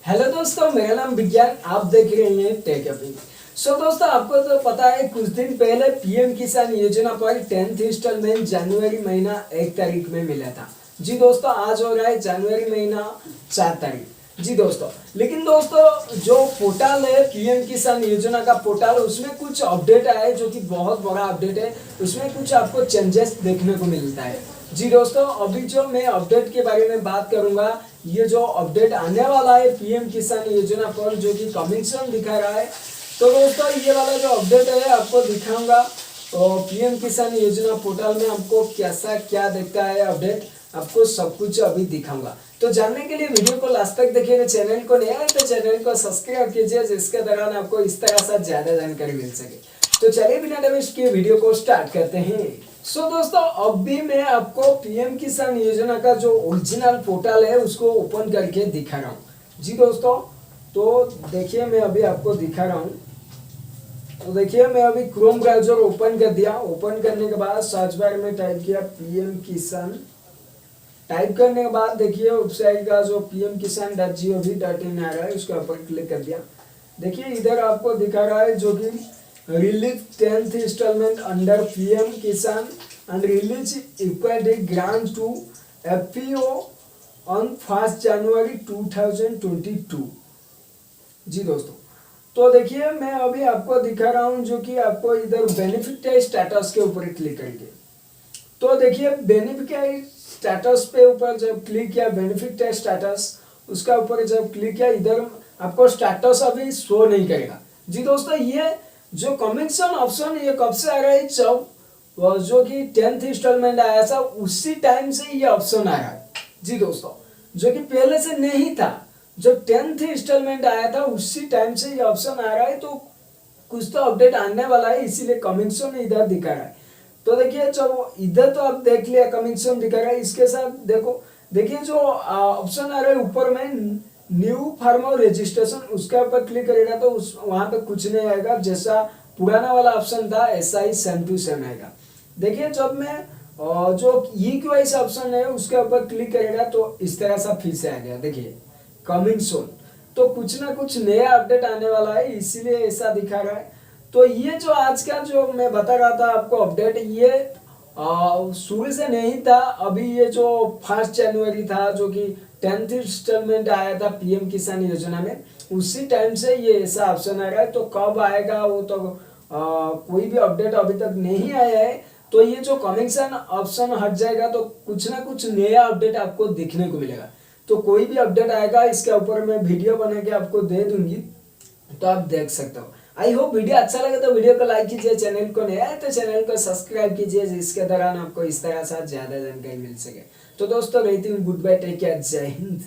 Hello दोस्तों, मेरा नाम विज्ञान। आप देख रहे हैं टेक अपी। दोस्तों, आपको तो पता है कुछ दिन पहले पीएम किसान योजना पर 10th इंस्टॉलमेंट जनवरी महीना 1 तारीख में मिला था। जी दोस्तों, आज हो रहा है जनवरी महीना 4 तारीख। जी दोस्तों, लेकिन दोस्तों जो पोर्टल है पीएम किसान योजना का पोर्टल, उसमें कुछ अपडेट आया है जो कि बहुत बड़ा अपडेट है। उसमें कुछ आपको चेंजेस देखने को मिलता है। जी दोस्तों, अभी जो मैं अपडेट के बारे में बात करूंगा, ये जो अपडेट आने वाला है पीएम किसान योजना पर जो कि कमिंग सून दिखा रहा है। तो दोस्तों ये वाला जो अपडेट है आपको दिखाऊंगा। तो पीएम किसान योजना पोर्टल में हमको कैसा क्या दिखता है अपडेट, आपको सब कुछ अभी दिखाऊंगा। तो जानने के लिए वीडियो को लास्ट तक देखिएगा। चैनल को नया है तो चैनल को सब्सक्राइब कीजिए, जिसके दौरान आपको इस तरह से ज्यादा जानकारी मिल सके। तो चलिए बिना देर के वीडियो को स्टार्ट करते हैं। दोस्तों, अभी मैं आपको पीएम किसान योजना का जो ओरिजिनल पोर्टल है उसको ओपन करके दिखा रहा हूँ। जी दोस्तों, तो देखिए मैं अभी आपको दिखा रहा हूँ। तो देखिए मैं अभी क्रोम ब्राउजर ओपन कर दिया। ओपन करने के बाद सर्च बार में टाइप किया पीएम किसान। टाइप करने के बाद देखिए वेबसाइट का जो pmkisan.gov.in आ रहा है, उसके ऊपर क्लिक कर दिया। देखिए इधर आपको दिखा रहा है जो कि release 10th instalment under PM Kisan and release equity grant to FPO on 1 January 2022। जी दोस्तों, तो देखिए मैं अभी आपको दिखा रहा हूं जो कि आपको इधर बेनिफिट स्टेटस के ऊपर क्लिक करेंगे। तो देखिए बेनिफिट स्टेटस पे ऊपर जब क्लिक किया, बेनिफिट स्टेटस उसका ऊपर जब क्लिक किया, इधर आपको स्टेटस अभी शो नहीं करेगा। जी दोस्तों, ये जो कमीशन ऑप्शन ये कब से आ रहा है, जब जो कि 10th इंस्टॉलमेंट आया था उसी टाइम से ये ऑप्शन आया है। जी दोस्तों, जो कि पहले से नहीं था। जब 10th इंस्टॉलमेंट आया था उसी टाइम से ये ऑप्शन आ रहा है। तो कुछ तो अपडेट आने वाला है, इसीलिए कमीशन इधर दिखा रहा है। तो देखिए जब इधर तो आप देख लिया कमीशन दिखा रहा है, इसके साथ देखो देखिए जो ऑप्शन आ रहा है ऊपर में न्यू फार्मर रजिस्ट्रेशन, उसके ऊपर क्लिक करेगा तो उस वहां पे कुछ नहीं आएगा। जैसा पुराना वाला ऑप्शन था ऐसा ही सेम टू सेम आएगा। देखिए जब मैं जो ई-केवाईसी ऑप्शन है उसके ऊपर क्लिक करेगा तो इस तरह सा फिर से आ गया। देखिए कमिंग सून, तो कुछ ना कुछ नया अपडेट आने वाला है, इसीलिए ऐसा दिखा रहा है। तो ये जो आज का जो मैं बता रहा था आपको अपडेट, ये शुरू से नहीं था। अभी ये जो 1 जनवरी था जो कि 10th इंस्टॉलमेंट आया था पीएम किसान योजना में, उसी टाइम से ये ऐसा ऑप्शन आ रहा है। तो कब आएगा वो तो कोई भी अपडेट अभी तक नहीं आया है। तो ये जो कमीशन ऑप्शन हट जाएगा तो कुछ ना कुछ नया अपडेट आपको देखने को मिलेगा। तो कोई भी अपडेट आएगा इसके ऊपर मैं वीडियो बना के आपको दे दूंगी, तो आप देख सकते हो। आई होप वीडियो अच्छा लगे तो वीडियो को लाइक कीजिए, चैनल को नया है तो चैनल को सब्सक्राइब कीजिए, जिसके दौरान आपको इस तरह से ज्यादा जानकारी मिल सके। तो दोस्तों रहती हूँ गुड बाय, टेक केयर, जय हिंद।